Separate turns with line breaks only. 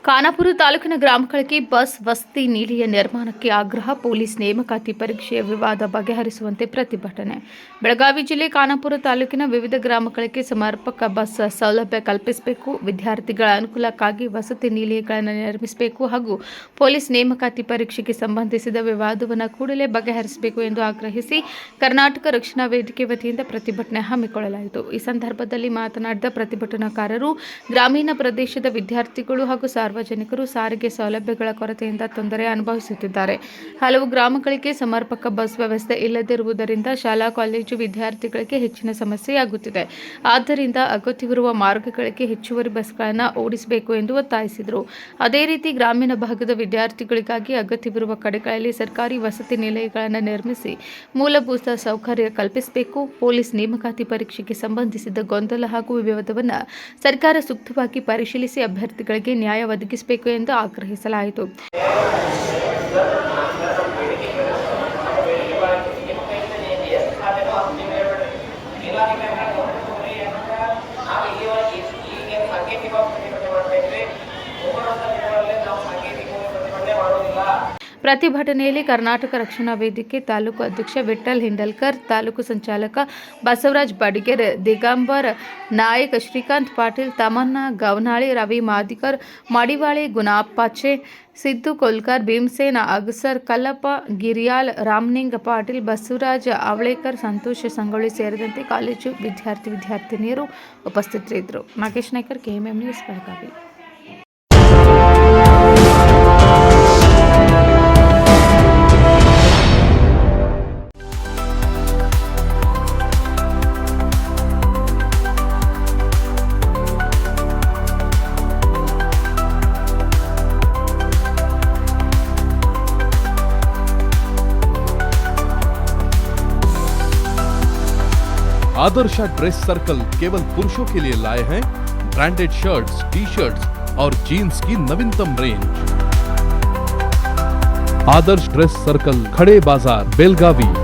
ಖಾನಾಪುರ ತಾಲೂಕಿನ ಗ್ರಾಮಗಳಿಗೆ ಬಸ್ ವಸತಿ ನಿಲಯ ನಿರ್ಮಾಣಕ್ಕೆ ಆಗ್ರಹ. ಪೊಲೀಸ್ ನೇಮಕಾತಿ ಪರೀಕ್ಷೆಯ ವಿವಾದ ಬಗೆಹರಿಸುವಂತೆ ಪ್ರತಿಭಟನೆ. ಬೆಳಗಾವಿ ಜಿಲ್ಲೆ ಖಾನಾಪುರ ತಾಲೂಕಿನ ವಿವಿಧ ಗ್ರಾಮಗಳಿಗೆ ಸಮರ್ಪಕ ಬಸ್ ಸೌಲಭ್ಯ ಕಲ್ಪಿಸಬೇಕು, ವಿದ್ಯಾರ್ಥಿಗಳ ಅನುಕೂಲಕ್ಕಾಗಿ ವಸತಿ ನಿಲಯಗಳನ್ನು ನಿರ್ಮಿಸಬೇಕು ಹಾಗೂ ಪೊಲೀಸ್ ನೇಮಕಾತಿ ಪರೀಕ್ಷೆಗೆ ಸಂಬಂಧಿಸಿದ ವಿವಾದವನ್ನು ಕೂಡಲೇ ಬಗೆಹರಿಸಬೇಕು ಎಂದು ಆಗ್ರಹಿಸಿ ಕರ್ನಾಟಕ ರಕ್ಷಣಾ ವೇದಿಕೆ ವತಿಯಿಂದ ಪ್ರತಿಭಟನೆ ಹಮ್ಮಿಕೊಳ್ಳಲಾಯಿತು. ಈ ಸಂದರ್ಭದಲ್ಲಿ ಮಾತನಾಡಿದ ಪ್ರತಿಭಟನಾಕಾರರು, ಗ್ರಾಮೀಣ ಪ್ರದೇಶದ ವಿದ್ಯಾರ್ಥಿಗಳು ಹಾಗೂ ಸಾರ್ವಜನಿಕರು ಸಾರಿಗೆ ಸೌಲಭ್ಯಗಳ ಕೊರತೆಯಿಂದ ತೊಂದರೆ ಅನುಭವಿಸುತ್ತಿದ್ದಾರೆ. ಹಲವು ಗ್ರಾಮಗಳಿಗೆ ಸಮರ್ಪಕ ಬಸ್ ವ್ಯವಸ್ಥೆ ಇಲ್ಲದಿರುವುದರಿಂದ ಶಾಲಾ ಕಾಲೇಜು ವಿದ್ಯಾರ್ಥಿಗಳಿಗೆ ಹೆಚ್ಚಿನ ಸಮಸ್ಯೆಯಾಗುತ್ತಿದೆ. ಆದ್ದರಿಂದ ಅಗತ್ಯವಿರುವ ಮಾರ್ಗಗಳಿಗೆ ಹೆಚ್ಚುವರಿ ಬಸ್ಗಳನ್ನು ಓಡಿಸಬೇಕು ಎಂದು ಒತ್ತಾಯಿಸಿದರು. ಅದೇ ರೀತಿ ಗ್ರಾಮೀಣ ಭಾಗದ ವಿದ್ಯಾರ್ಥಿಗಳಿಗಾಗಿ ಅಗತ್ಯವಿರುವ ಕಡೆಗಳಲ್ಲಿ ಸರ್ಕಾರಿ ವಸತಿ ನಿಲಯಗಳನ್ನು ನಿರ್ಮಿಸಿ ಮೂಲಭೂತ ಸೌಕರ್ಯ ಕಲ್ಪಿಸಬೇಕು. ಪೊಲೀಸ್ ನೇಮಕಾತಿ ಪರೀಕ್ಷೆಗೆ ಸಂಬಂಧಿಸಿದ ಗೊಂದಲ ಹಾಗೂ ವಿವಾದವನ್ನು ಸರ್ಕಾರ ಸೂಕ್ತವಾಗಿ ಪರಿಶೀಲಿಸಿ ಅಭ್ಯರ್ಥಿಗಳಿಗೆ ನ್ಯಾಯ ಒದಗಿಸಬೇಕು ಎಂದು ಆಗ್ರಹಿಸಲಾಯಿತು. ಪ್ರತಿಭಟನೆಯಲ್ಲಿ ಕರ್ನಾಟಕ ರಕ್ಷಣಾ ವೇದಿಕೆ ತಾಲೂಕು ಅಧ್ಯಕ್ಷ ವಿಠ್ಠಲ್ ಹಿಂಡಲ್ಕರ್, ತಾಲೂಕು ಸಂಚಾಲಕ ಬಸವರಾಜ್ ಬಡಿಗೇರ್, ದಿಗಂಬರ್ ನಾಯಕ್, ಶ್ರೀಕಾಂತ್ ಪಾಟೀಲ್, ತಮನ್ನ ಗವನಾಳಿ, ರವಿ ಮಾದಿಕರ್, ಮಡಿವಾಳಿ ಗುಣಾಪಾಚೆ, ಸಿದ್ದು ಕೊಲ್ಕರ್, ಭೀಮಸೇನ ಅಗಸರ್, ಕಲ್ಲಪ್ಪ ಗಿರಿಯಾಲ್, ರಾಮಲಿಂಗ ಪಾಟೀಲ್, ಬಸವರಾಜ್ ಅವಳೇಕರ್, ಸಂತೋಷ ಸಂಗೊಳ್ಳಿ ಸೇರಿದಂತೆ ಕಾಲೇಜು ವಿದ್ಯಾರ್ಥಿನಿಯರು ಉಪಸ್ಥಿತರಿದ್ದರು. Nagesh Naikar, KMM news, Belagavi.
Adarsh dress circle केवल पुरुषों के लिए लाए हैं ब्रांडेड शर्ट्स, टी-शर्ट्स और जीन्स की नवीनतम रेंज। आदर्श ड्रेस सर्कल, खड़े बाजार, बेलगावी।